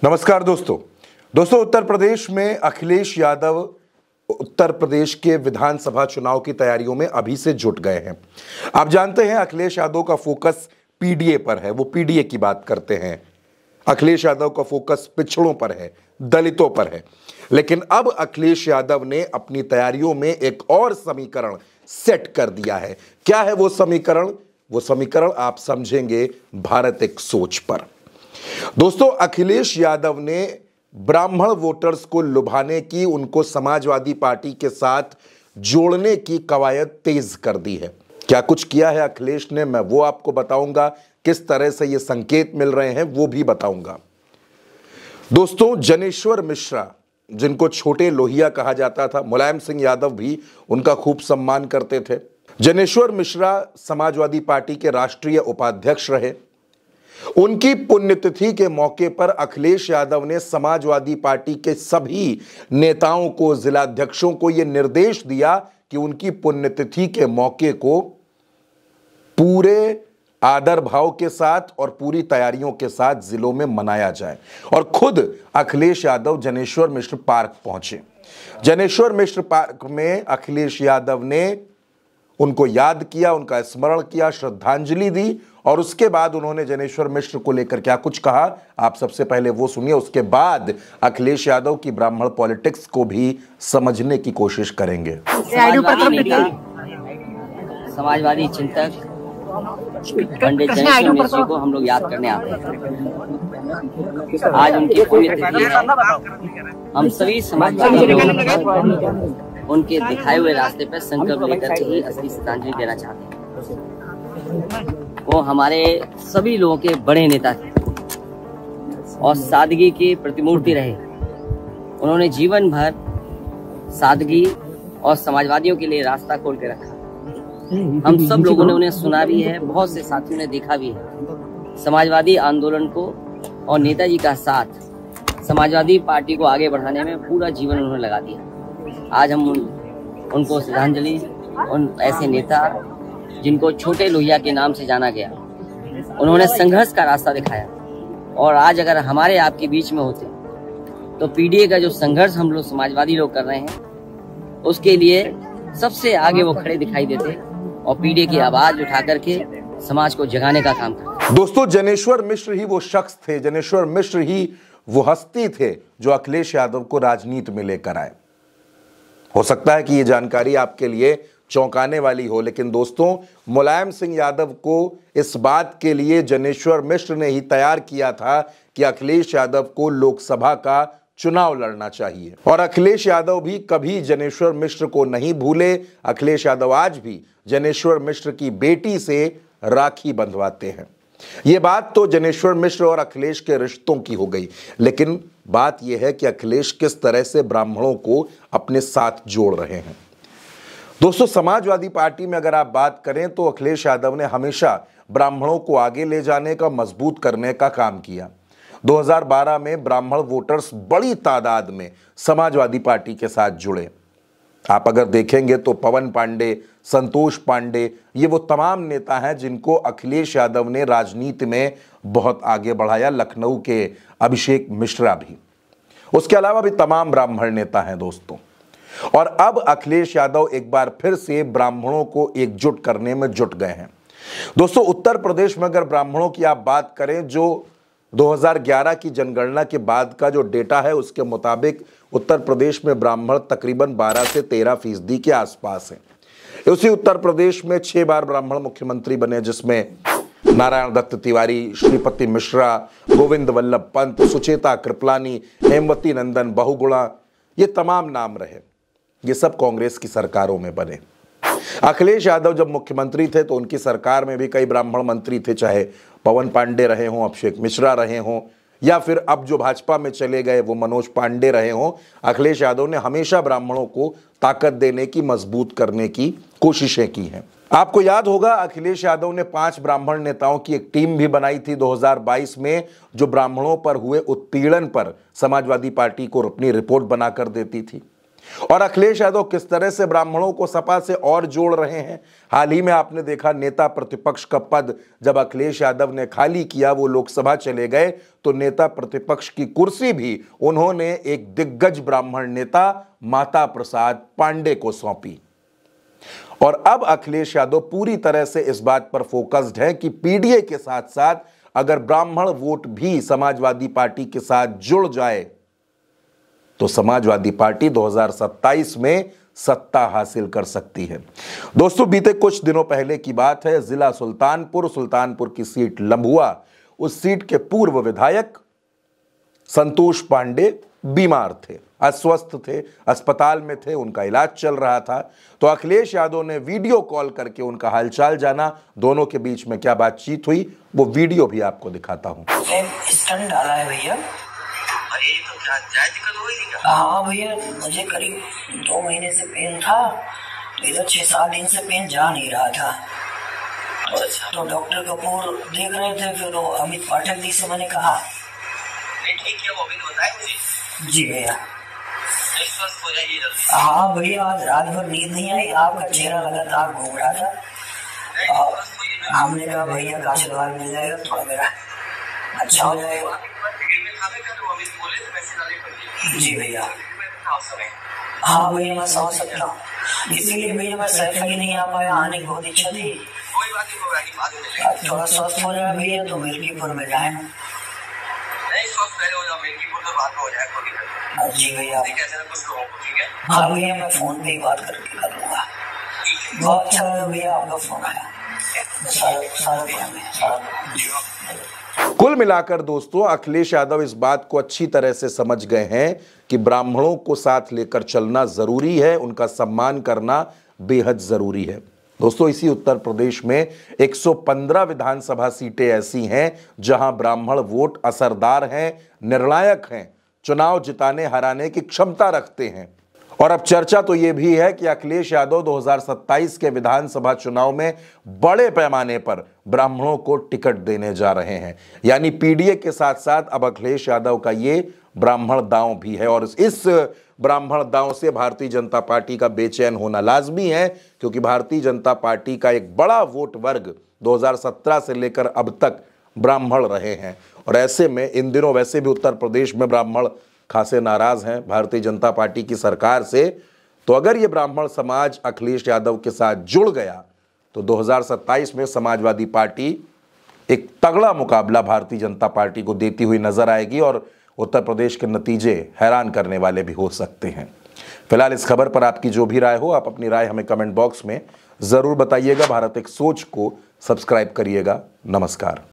नमस्कार दोस्तों उत्तर प्रदेश में अखिलेश यादव उत्तर प्रदेश के विधानसभा चुनाव की तैयारियों में अभी से जुट गए हैं। आप जानते हैं अखिलेश यादव का फोकस पीडीए पर है, वो पीडीए की बात करते हैं। अखिलेश यादव का फोकस पिछड़ों पर है, दलितों पर है। लेकिन अब अखिलेश यादव ने अपनी तैयारियों में एक और समीकरण सेट कर दिया है। क्या है वो समीकरण? वो समीकरण आप समझेंगे भारत एक सोच पर। दोस्तों, अखिलेश यादव ने ब्राह्मण वोटर्स को लुभाने की, उनको समाजवादी पार्टी के साथ जोड़ने की कवायद तेज कर दी है। क्या कुछ किया है अखिलेश ने, मैं वो आपको बताऊंगा। किस तरह से ये संकेत मिल रहे हैं वो भी बताऊंगा। दोस्तों, जनेश्वर मिश्रा, जिनको छोटे लोहिया कहा जाता था, मुलायम सिंह यादव भी उनका खूब सम्मान करते थे। जनेश्वर मिश्रा समाजवादी पार्टी के राष्ट्रीय उपाध्यक्ष रहे। उनकी पुण्यतिथि के मौके पर अखिलेश यादव ने समाजवादी पार्टी के सभी नेताओं को, जिलाध्यक्षों को यह निर्देश दिया कि उनकी पुण्यतिथि के मौके को पूरे आदर भाव के साथ और पूरी तैयारियों के साथ जिलों में मनाया जाए। और खुद अखिलेश यादव जनेश्वर मिश्र पार्क पहुंचे। जनेश्वर मिश्र पार्क में अखिलेश यादव ने उनको याद किया, उनका स्मरण किया, श्रद्धांजलि दी। और उसके बाद उन्होंने जनेश्वर मिश्र को लेकर क्या कुछ कहा, आप सबसे पहले वो सुनिए। उसके बाद अखिलेश यादव की ब्राह्मण पॉलिटिक्स को भी समझने की कोशिश करेंगे। समाजवादी चिंतक पंडित जनेश्वर मिश्र को हम लोग याद करने आते हैं। आज उनकी पुण्यतिथि है। हम सभी समाजवादी लोग उनके दिखाए हुए रास्ते पर संकल्प लेकर के ही असली श्रद्धांजलि देना चाहते हैं। वो हमारे सभी लोगों के बड़े नेता थे और सादगी की प्रतिमूर्ति रहे। उन्होंने जीवन भर सादगी और समाजवादियों के लिए रास्ता खोल के रखा। हम सब लोगों ने उन्हें सुना भी है, बहुत से साथियों ने देखा भी है। समाजवादी आंदोलन को और नेताजी का साथ समाजवादी पार्टी को आगे बढ़ाने में पूरा जीवन उन्होंने लगा दिया। आज हम उनको श्रद्धांजलि, उन ऐसे नेता जिनको छोटे लोहिया के नाम से जाना गया, उन्होंने संघर्ष का रास्ता दिखाया। और आज अगर हमारे आपके बीच में होते तो पीडीए का जो संघर्ष हम लोग समाजवादी लोग कर रहे हैं, उसके लिए सबसे आगे वो खड़े दिखाई देते और पीडीए की आवाज उठा करके समाज को जगाने का काम करते। दोस्तों, जनेश्वर मिश्र ही वो शख्स थे, जनेश्वर मिश्र ही वो हस्ती थे जो अखिलेश यादव को राजनीति में लेकर आए। हो सकता है कि ये जानकारी आपके लिए चौंकाने वाली हो, लेकिन दोस्तों, मुलायम सिंह यादव को इस बात के लिए जनेश्वर मिश्र ने ही तैयार किया था कि अखिलेश यादव को लोकसभा का चुनाव लड़ना चाहिए। और अखिलेश यादव भी कभी जनेश्वर मिश्र को नहीं भूले। अखिलेश यादव आज भी जनेश्वर मिश्र की बेटी से राखी बंधवाते हैं। ये बात तो जनेश्वर मिश्र और अखिलेश के रिश्तों की हो गई, लेकिन बात यह है कि अखिलेश किस तरह से ब्राह्मणों को अपने साथ जोड़ रहे हैं। दोस्तों, समाजवादी पार्टी में अगर आप बात करें तो अखिलेश यादव ने हमेशा ब्राह्मणों को आगे ले जाने का, मजबूत करने का काम किया। 2012 में ब्राह्मण वोटर्स बड़ी तादाद में समाजवादी पार्टी के साथ जुड़े। आप अगर देखेंगे तो पवन पांडे, संतोष पांडे, ये वो तमाम नेता हैं जिनको अखिलेश यादव ने राजनीति में बहुत आगे बढ़ाया। लखनऊ के अभिषेक मिश्रा भी, उसके अलावा भी तमाम ब्राह्मण नेता हैं दोस्तों। और अब अखिलेश यादव एक बार फिर से ब्राह्मणों को एकजुट करने में जुट गए हैं। दोस्तों, उत्तर प्रदेश में अगर ब्राह्मणों की आप बात करें, जो 2011 की जनगणना के बाद का जो डेटा है, उसके मुताबिक उत्तर प्रदेश में ब्राह्मण तकरीबन 12 से 13% के आसपास हैं। उसी उत्तर प्रदेश में 6 बार ब्राह्मण मुख्यमंत्री बने, जिसमें नारायण दत्त तिवारी, श्रीपति मिश्रा, गोविंद वल्लभ पंत, सुचेता कृपलानी, हेमवती नंदन बहुगुणा, ये तमाम नाम रहे। ये सब कांग्रेस की सरकारों में बने। अखिलेश यादव जब मुख्यमंत्री थे तो उनकी सरकार में भी कई ब्राह्मण मंत्री थे, चाहे पवन पांडे रहे हों, अभिषेक मिश्रा रहे हों, या फिर अब जो भाजपा में चले गए वो मनोज पांडे रहे हों। अखिलेश यादव ने हमेशा ब्राह्मणों को ताकत देने की, मजबूत करने की कोशिशें की हैं। आपको याद होगा अखिलेश यादव ने 5 ब्राह्मण नेताओं की एक टीम भी बनाई थी 2022 में, जो ब्राह्मणों पर हुए उत्पीड़न पर समाजवादी पार्टी को अपनी रिपोर्ट बनाकर देती थी। और अखिलेश यादव किस तरह से ब्राह्मणों को सपा से और जोड़ रहे हैं। हाल ही में आपने देखा नेता प्रतिपक्ष का पद जब अखिलेश यादव ने खाली किया, वो लोकसभा चले गए, तो नेता प्रतिपक्ष की कुर्सी भी उन्होंने एक दिग्गज ब्राह्मण नेता माता प्रसाद पांडे को सौंपी। और अब अखिलेश यादव पूरी तरह से इस बात पर फोकस्ड है कि पीडीए के साथ साथ अगर ब्राह्मण वोट भी समाजवादी पार्टी के साथ जुड़ जाए तो समाजवादी पार्टी 2027 में सत्ता हासिल कर सकती है। दोस्तों, बीते कुछ दिनों पहले की बात है, जिला सुल्तानपुर की सीट लम्बुआ, उस सीट के पूर्व विधायक संतोष पांडे बीमार थे, अस्वस्थ थे, अस्पताल में थे, उनका इलाज चल रहा था। तो अखिलेश यादव ने वीडियो कॉल करके उनका हालचाल जाना। दोनों के बीच में क्या बातचीत हुई वो वीडियो भी आपको दिखाता हूं। स्टंट डाला है भैया। अरे तो क्या दिक्कत हो गई क्या? हाँ भैया, मुझे करीब 2 महीने से पेन था, तो इधर 6-7 दिन से पेन जा नहीं रहा था। तो डॉक्टर कपूर देख रहे थे, फिर वो अमित पाठक जी से मैंने कहा ठीक है, वो अभी बताया मुझे। जी भैया। स्वस्थ हो जाइए जल्दी। हाँ भैया, आज रात भर नींद नहीं आई, आपका चेहरा लगातार घूम रहा था। हमने कहा भैया का आशीर्वाद मिल जाएगा, थोड़ा मेरा अच्छा हो जाएगा। जी भैया। हाँ भैया, मैं समझ सकता हूँ, इसीलिए भैया मैं सैफली नहीं आ पाया, आने की बहुत इच्छा थी। कोई बात नहीं, थोड़ा स्वस्थ हो जाए भैया तो मिल्कीपुर में जाए। नहीं, स्वस्थ पहले हो जाओ, मिल्कीपुर तो बाद में हो जाएगा। जी भैया। कैसे ना कुछ लोगों को, ठीक है? हाँ भैया, मैं फोन पे ही बात करके कर लूंगा। बहुत अच्छा लगा भैया आपका फोन आया। कुल मिलाकर दोस्तों, अखिलेश यादव इस बात को अच्छी तरह से समझ गए हैं कि ब्राह्मणों को साथ लेकर चलना जरूरी है, उनका सम्मान करना बेहद जरूरी है। दोस्तों, इसी उत्तर प्रदेश में 115 विधानसभा सीटें ऐसी हैं जहां ब्राह्मण वोट असरदार हैं, निर्णायक हैं, चुनाव जिताने हराने की क्षमता रखते हैं। और अब चर्चा तो यह भी है कि अखिलेश यादव 2027 के विधानसभा चुनाव में बड़े पैमाने पर ब्राह्मणों को टिकट देने जा रहे हैं। यानी पीडीए के साथ साथ अब अखिलेश यादव का ये ब्राह्मण दांव भी है। और इस ब्राह्मण दांव से भारतीय जनता पार्टी का बेचैन होना लाजमी है, क्योंकि भारतीय जनता पार्टी का एक बड़ा वोट वर्ग 2017 से लेकर अब तक ब्राह्मण रहे हैं। और ऐसे में इन दिनों वैसे भी उत्तर प्रदेश में ब्राह्मण खासे नाराज हैं भारतीय जनता पार्टी की सरकार से। तो अगर ये ब्राह्मण समाज अखिलेश यादव के साथ जुड़ गया तो 2027 में समाजवादी पार्टी एक तगड़ा मुकाबला भारतीय जनता पार्टी को देती हुई नजर आएगी और उत्तर प्रदेश के नतीजे हैरान करने वाले भी हो सकते हैं। फिलहाल इस खबर पर आपकी जो भी राय हो, आप अपनी राय हमें कमेंट बॉक्स में जरूर बताइएगा। भारत एक सोच को सब्सक्राइब करिएगा। नमस्कार।